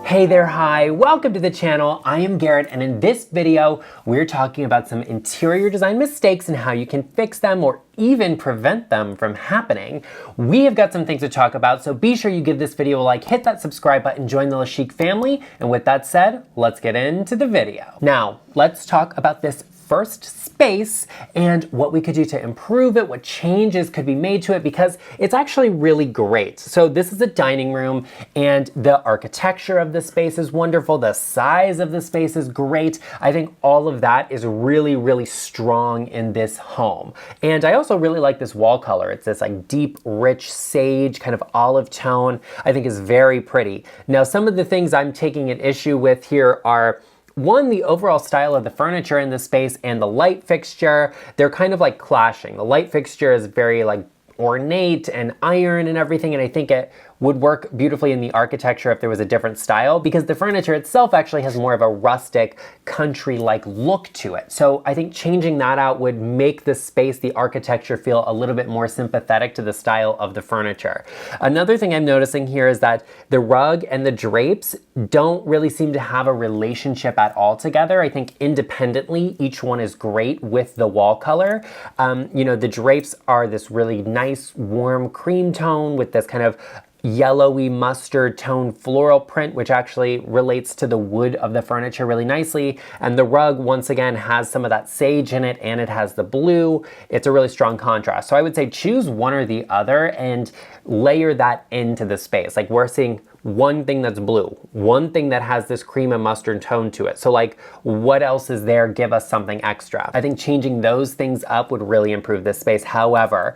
Hey there, hi, welcome to the channel. I am Garrett, and in this video, we're talking about some interior design mistakes and how you can fix them or even prevent them from happening. We have got some things to talk about, so be sure you give this video a like, hit that subscribe button, join the LeChic family, and with that said, let's get into the video. Now, let's talk about this first space and what we could do to improve it, what changes could be made to it, because it's actually really great. So this is a dining room, and the architecture of the space is wonderful. The size of the space is great. I think all of that is really, really strong in this home. And I also really like this wall color. It's this like deep, rich sage kind of olive tone. I think is very pretty. Now, some of the things I'm taking an issue with here are one, the overall style of the furniture in the space and the light fixture. They're kind of like clashing. The light fixture is very like ornate and iron and everything, and I think it would work beautifully in the architecture if there was a different style, because the furniture itself actually has more of a rustic, country-like look to it. So I think changing that out would make the space, the architecture, feel a little bit more sympathetic to the style of the furniture. Another thing I'm noticing here is that the rug and the drapes don't really seem to have a relationship at all together. I think independently, each one is great with the wall color. The drapes are this really nice, warm cream tone with this kind of yellowy mustard tone floral print, which actually relates to the wood of the furniture really nicely. And the rug, once again, has some of that sage in it, and it has the blue. It's a really strong contrast. So I would say choose one or the other and layer that into the space. Like, we're seeing one thing that's blue, one thing that has this cream and mustard tone to it. So like, what else is there? Give us something extra. I think changing those things up would really improve this space. However,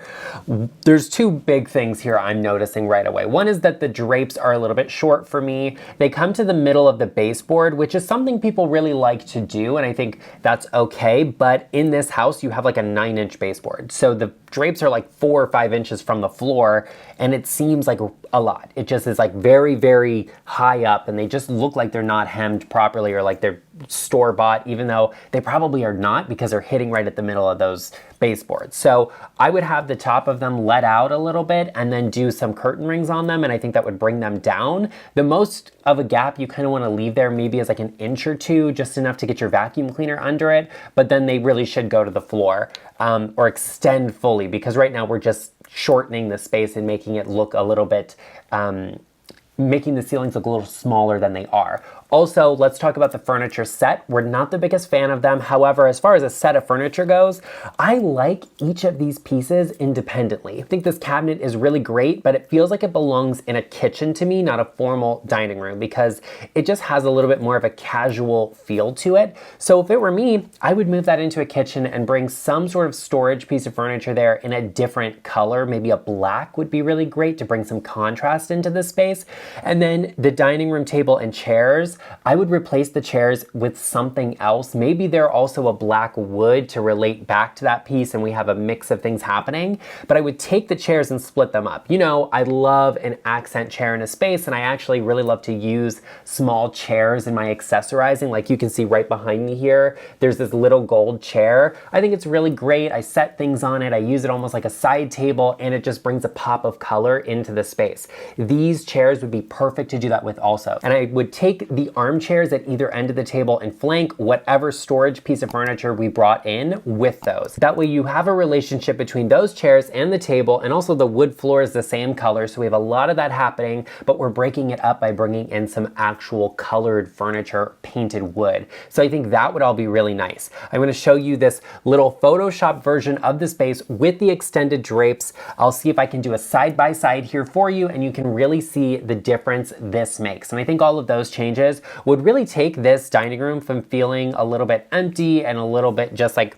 there's two big things here I'm noticing right away. One is that the drapes are a little bit short for me. They come to the middle of the baseboard, which is something people really like to do, and I think that's okay. But in this house, you have like a 9-inch baseboard. So the drapes are like 4 or 5 inches from the floor, and it seems like a lot. It just is like very, very high up, and they just look like they're not hemmed properly, or like they're store-bought, even though they probably are not, because they're hitting right at the middle of those baseboards. So I would have the top of them let out a little bit and then do some curtain rings on them, and I think that would bring them down. The most of a gap you kind of want to leave there maybe is like an inch or two, just enough to get your vacuum cleaner under it, but then they really should go to the floor, or extend fully, because right now we're just shortening the space and making it look a little bit, making the ceilings look a little smaller than they are. Also, let's talk about the furniture set. We're not the biggest fan of them. However, as far as a set of furniture goes, I like each of these pieces independently. I think this cabinet is really great, but it feels like it belongs in a kitchen to me, not a formal dining room, because it just has a little bit more of a casual feel to it. So if it were me, I would move that into a kitchen and bring some sort of storage piece of furniture there in a different color. Maybe a black would be really great to bring some contrast into the space. And then the dining room table and chairs, I would replace the chairs with something else. Maybe they're also a black wood to relate back to that piece, and we have a mix of things happening. But I would take the chairs and split them up. You know, I love an accent chair in a space, and I actually really love to use small chairs in my accessorizing. Like you can see right behind me here, there's this little gold chair. I think it's really great. I set things on it. I use it almost like a side table, and it just brings a pop of color into the space. These chairs would be perfect to do that with also. And I would take the armchairs at either end of the table and flank whatever storage piece of furniture we brought in with those. That way you have a relationship between those chairs and the table, and also the wood floor is the same color, so we have a lot of that happening, but we're breaking it up by bringing in some actual colored furniture, painted wood. So I think that would all be really nice. I'm going to show you this little Photoshop version of the space with the extended drapes. I'll see if I can do a side-by-side here for you, and you can really see the difference this makes. And I think all of those changes would really take this dining room from feeling a little bit empty and a little bit just like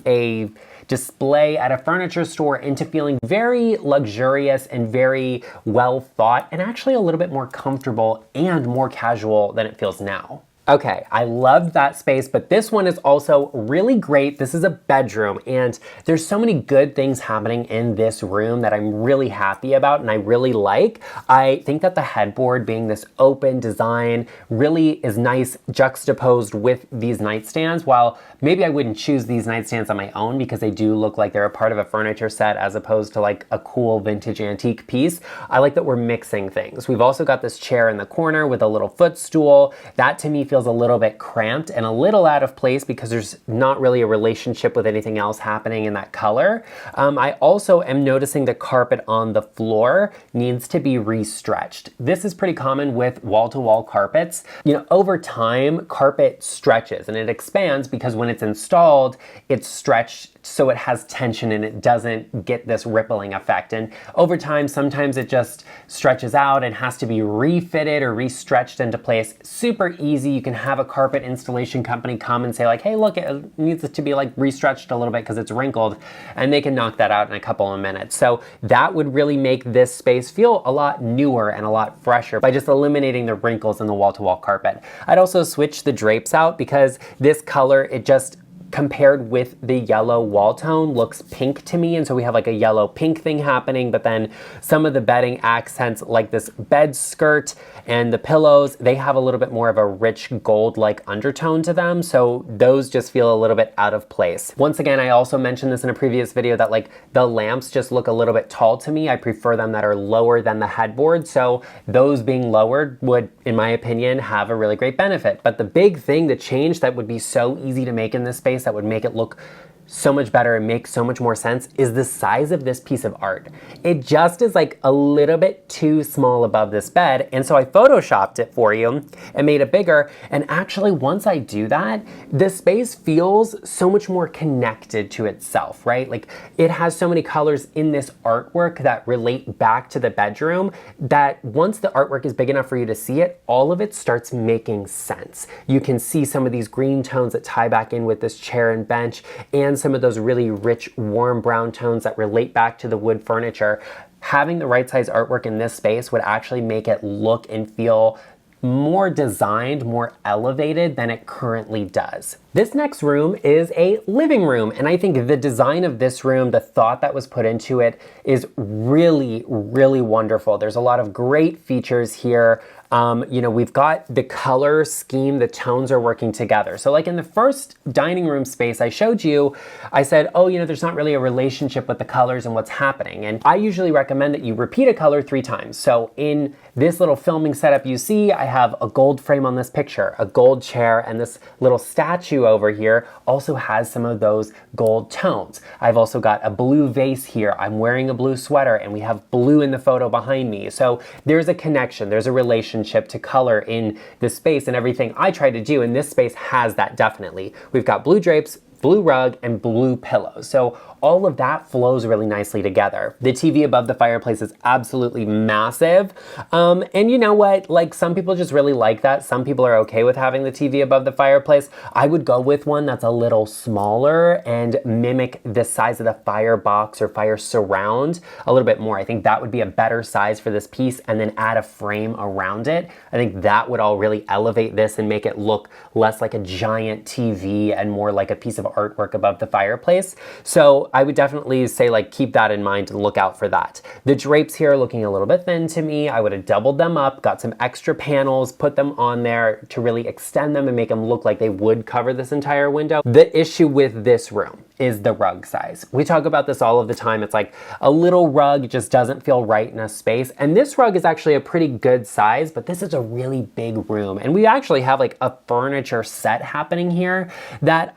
a display at a furniture store into feeling very luxurious and very well thought, and actually a little bit more comfortable and more casual than it feels now. Okay, I loved that space, but this one is also really great. This is a bedroom, and there's so many good things happening in this room that I'm really happy about and I really like. I think that the headboard being this open design really is nice juxtaposed with these nightstands. While maybe I wouldn't choose these nightstands on my own because they do look like they're a part of a furniture set as opposed to like a cool vintage antique piece, I like that we're mixing things. We've also got this chair in the corner with a little footstool. That to me feels a little bit cramped and a little out of place because there's not really a relationship with anything else happening in that color. I also am noticing the carpet on the floor needs to be restretched. This is pretty common with wall-to-wall carpets. You know, over time, carpet stretches and it expands because when it's installed, it's stretched so it has tension and it doesn't get this rippling effect. And over time, sometimes it just stretches out and has to be refitted or restretched into place. Super easy. You can have a carpet installation company come and say like, hey, look, it needs to be like restretched a little bit because it's wrinkled, and they can knock that out in a couple of minutes. So that would really make this space feel a lot newer and a lot fresher by just eliminating the wrinkles in the wall-to-wall carpet. I'd also switch the drapes out because this color, it just compared with the yellow wall tone looks pink to me, and so we have like a yellow pink thing happening, but then some of the bedding accents like this bed skirt and the pillows, they have a little bit more of a rich gold like undertone to them, so those just feel a little bit out of place. Once again, I also mentioned this in a previous video that like the lamps just look a little bit tall to me. I prefer them that are lower than the headboard, so those being lowered would, in my opinion, have a really great benefit. But the big thing, the change that would be so easy to make in this space that would make it look so much better and make so much more sense is the size of this piece of art. It just is like a little bit too small above this bed, and so I photoshopped it for you and made it bigger, and actually once I do that, the space feels so much more connected to itself, right? Like it has so many colors in this artwork that relate back to the bedroom that once the artwork is big enough for you to see it, all of it starts making sense. You can see some of these green tones that tie back in with this chair and bench, and some of those really rich, warm brown tones that relate back to the wood furniture. Having the right size artwork in this space would actually make it look and feel more designed, more elevated than it currently does. This next room is a living room, and I think the design of this room, the thought that was put into it is really, really wonderful. There's a lot of great features here. You know, we've got the color scheme, the tones are working together. So like in the first dining room space I showed you, I said, oh, you know, there's not really a relationship with the colors and what's happening. And I usually recommend that you repeat a color 3 times. So in this little filming setup you see, I have a gold frame on this picture, a gold chair, and this little statue over here also has some of those gold tones. I've also got a blue vase here. I'm wearing a blue sweater, and we have blue in the photo behind me. So there's a connection, there's a relationship to color in this space, and everything I try to do in this space has that definitely. We've got blue drapes, blue rug, and blue pillows. So all of that flows really nicely together. The TV above the fireplace is absolutely massive. And you know what? Like some people just really like that. Some people are okay with having the TV above the fireplace. I would go with one that's a little smaller and mimic the size of the firebox or fire surround a little bit more. I think that would be a better size for this piece, and then add a frame around it. I think that would all really elevate this and make it look less like a giant TV and more like a piece of artwork above the fireplace. So I would definitely say like keep that in mind and look out for that. The drapes here are looking a little bit thin to me. I would have doubled them up, got some extra panels, put them on there to really extend them and make them look like they would cover this entire window. The issue with this room is the rug size. We talk about this all of the time. It's like a little rug just doesn't feel right in a space. And this rug is actually a pretty good size, but this is a really big room. And we actually have like a furniture set happening here that,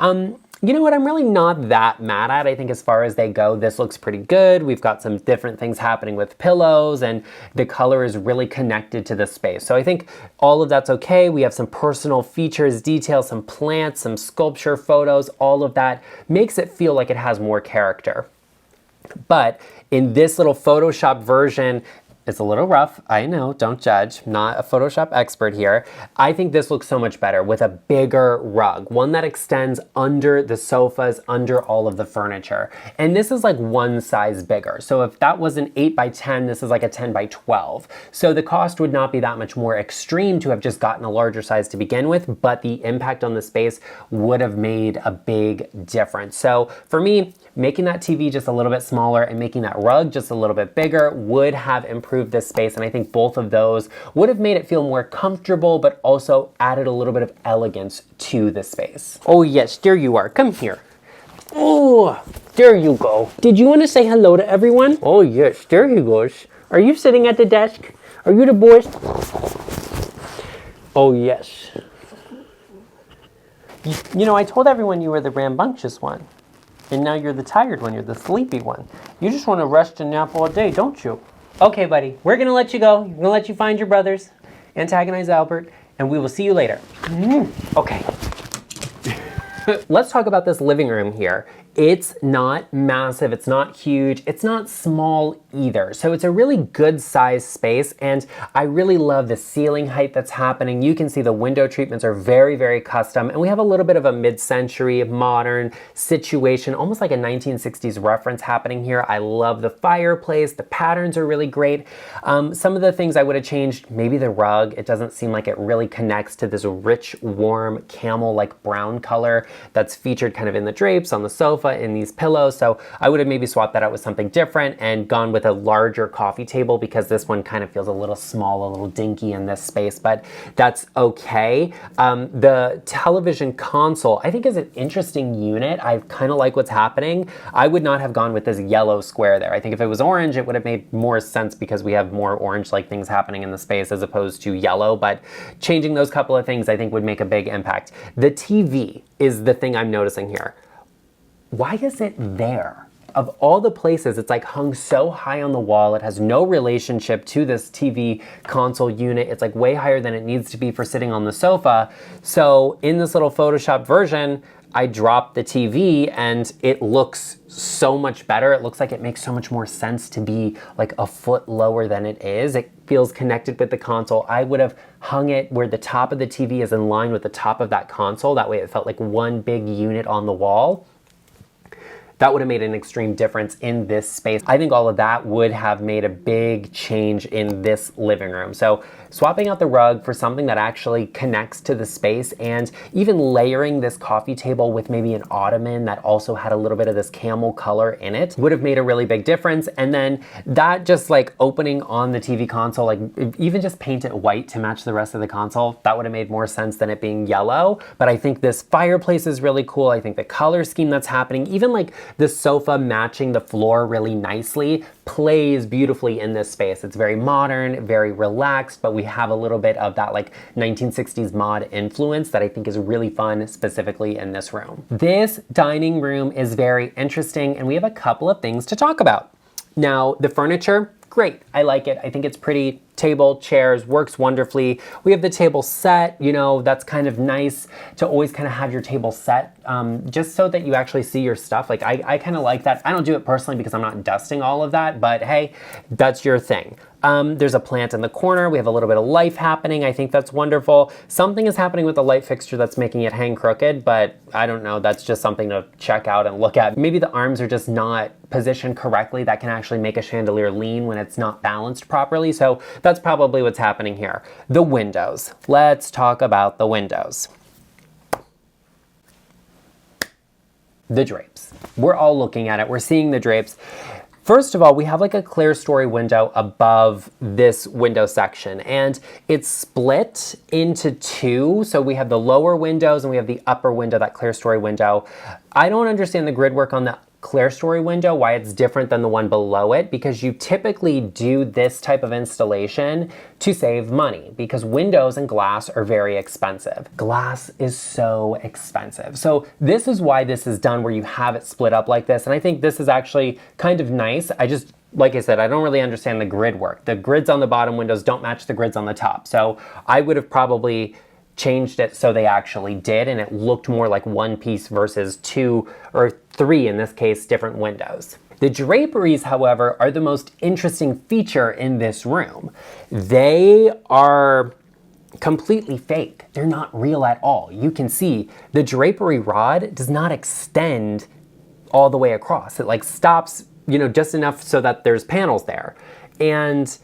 you know what, I'm really not that mad at. I think as far as they go, this looks pretty good. We've got some different things happening with pillows, and the color is really connected to the space. So I think all of that's okay. We have some personal features, details, some plants, some sculpture photos, all of that makes it feel like it has more character. But in this little Photoshop version, It's a little rough, I know, don't judge. Not a Photoshop expert here. I think this looks so much better with a bigger rug, one that extends under the sofas, under all of the furniture. And this is like one size bigger. So if that was an 8 by 10, this is like a 10 by 12. So the cost would not be that much more extreme to have just gotten a larger size to begin with, but the impact on the space would have made a big difference. So for me, making that TV just a little bit smaller and making that rug just a little bit bigger would have improved this space. And I think both of those would have made it feel more comfortable, but also added a little bit of elegance to the space. Oh yes, there you are. Come here. Oh, there you go. Did you want to say hello to everyone? Oh yes, there he goes. Are you sitting at the desk? Are you the boss? Oh yes. You know, I told everyone you were the rambunctious one. And now you're the tired one, you're the sleepy one. You just want to rest and nap all day, don't you? Okay, buddy, we're gonna let you go. We're gonna let you find your brothers, antagonize Albert, and we will see you later. Okay. Let's talk about this living room here. It's not massive, it's not huge, it's not small either. So it's a really good size space, and I really love the ceiling height that's happening. You can see the window treatments are very, very custom, and we have a little bit of a mid-century modern situation, almost like a 1960s reference happening here. I love the fireplace, the patterns are really great. Some of the things I would have changed, maybe the rug. It doesn't seem like it really connects to this rich, warm, camel-like brown color that's featured kind of in the drapes, on the sofa, in these pillows. So I would have maybe swapped that out with something different and gone with a larger coffee table, because this one kind of feels a little small, a little dinky in this space, but that's okay. The television console, I think, is an interesting unit. I kind of like what's happening. I would not have gone with this yellow square there. I think if it was orange, it would have made more sense because we have more orange-like things happening in the space as opposed to yellow, but changing those couple of things I think would make a big impact. The TV is the thing I'm noticing here. Why is it there? Of all the places, it's like hung so high on the wall. It has no relationship to this TV console unit. It's like way higher than it needs to be for sitting on the sofa. So in this little Photoshop version, I dropped the TV and it looks so much better. It looks like it makes so much more sense to be like a foot lower than it is. It feels connected with the console. I would have hung it where the top of the TV is in line with the top of that console. That way it felt like one big unit on the wall. That would have made an extreme difference in this space. I think all of that would have made a big change in this living room. So swapping out the rug for something that actually connects to the space, and even layering this coffee table with maybe an ottoman that also had a little bit of this camel color in it would have made a really big difference. And then that just like opening on the TV console, like even just paint it white to match the rest of the console, that would have made more sense than it being yellow. But I think this fireplace is really cool. I think the color scheme that's happening, even like the sofa matching the floor really nicely, plays beautifully in this space. It's very modern, very relaxed, but we have a little bit of that like 1960s mod influence that I think is really fun, specifically in this room. This dining room is very interesting, and we have a couple of things to talk about. Now, the furniture, great. I like it. I think it's pretty. Table, chairs, works wonderfully. We have the table set, you know, that's kind of nice to always kind of have your table set, just so that you actually see your stuff. Like I kind of like that. I don't do it personally because I'm not dusting all of that, but hey, that's your thing. There's a plant in the corner. We have a little bit of life happening. I think that's wonderful. Something is happening with the light fixture that's making it hang crooked, but I don't know. That's just something to check out and look at. Maybe the arms are just not positioned correctly. That can actually make a chandelier lean when it's not balanced properly. So that's probably what's happening here. The windows. Let's talk about the windows. The drapes. We're all looking at it. We're seeing the drapes. First of all, we have like a clear story window above this window section, and it's split into two. So we have the lower windows and we have the upper window, that clear story window. I don't understand the grid work on the clear story window, why it's different than the one below it, because you typically do this type of installation to save money, because windows and glass are very expensive. Glass is so expensive. So this is why this is done, where you have it split up like this. And I think this is actually kind of nice. Like I said, I don't really understand the grid work. The grids on the bottom windows don't match the grids on the top. So I would have probably changed it so they actually did, and it looked more like one piece versus two or three, in this case, different windows. The draperies, however, are the most interesting feature in this room. They are completely fake. They're not real at all. You can see the drapery rod does not extend all the way across. It like stops, just enough so that there's panels there. And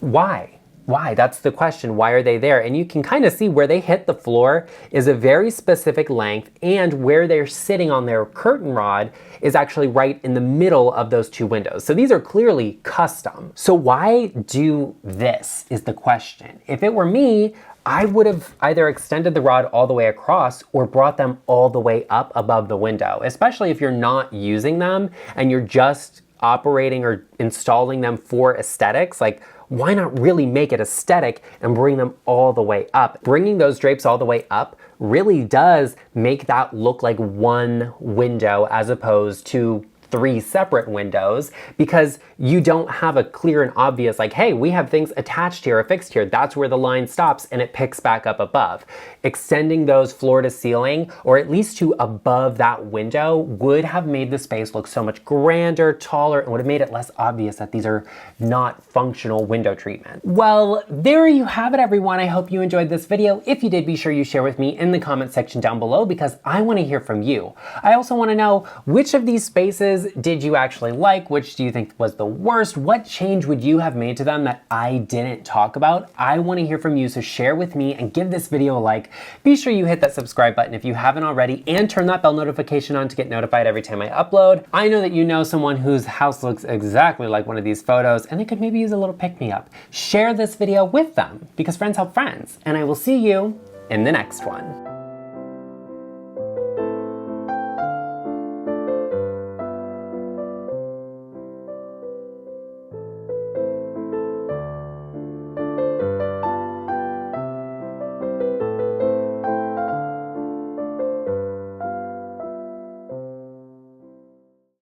why? Why? That's the question. Why are they there? And you can kind of see where they hit the floor is a very specific length, and where they're sitting on their curtain rod is actually right in the middle of those two windows. So these are clearly custom. So why do this is the question. If it were me, I would have either extended the rod all the way across or brought them all the way up above the window, especially if you're not using them and you're just operating or installing them for aesthetics. Like, why not really make it aesthetic and bring them all the way up? Bringing those drapes all the way up really does make that look like one window as opposed to 3 separate windows, because you don't have a clear and obvious like, hey, we have things attached here, affixed here. That's where the line stops and it picks back up above. Extending those floor to ceiling, or at least to above that window, would have made the space look so much grander, taller, and would have made it less obvious that these are not functional window treatment. Well, there you have it, everyone. I hope you enjoyed this video. If you did, be sure you share with me in the comment section down below, because I want to hear from you. I also want to know, which of these spaces did you actually like? Which do you think was the worst? What change would you have made to them that I didn't talk about? I want to hear from you, so share with me and give this video a like. Be sure you hit that subscribe button if you haven't already, and turn that bell notification on to get notified every time I upload. I know that you know someone whose house looks exactly like one of these photos, and they could maybe use a little pick-me-up. Share this video with them, because friends help friends, and I will see you in the next one.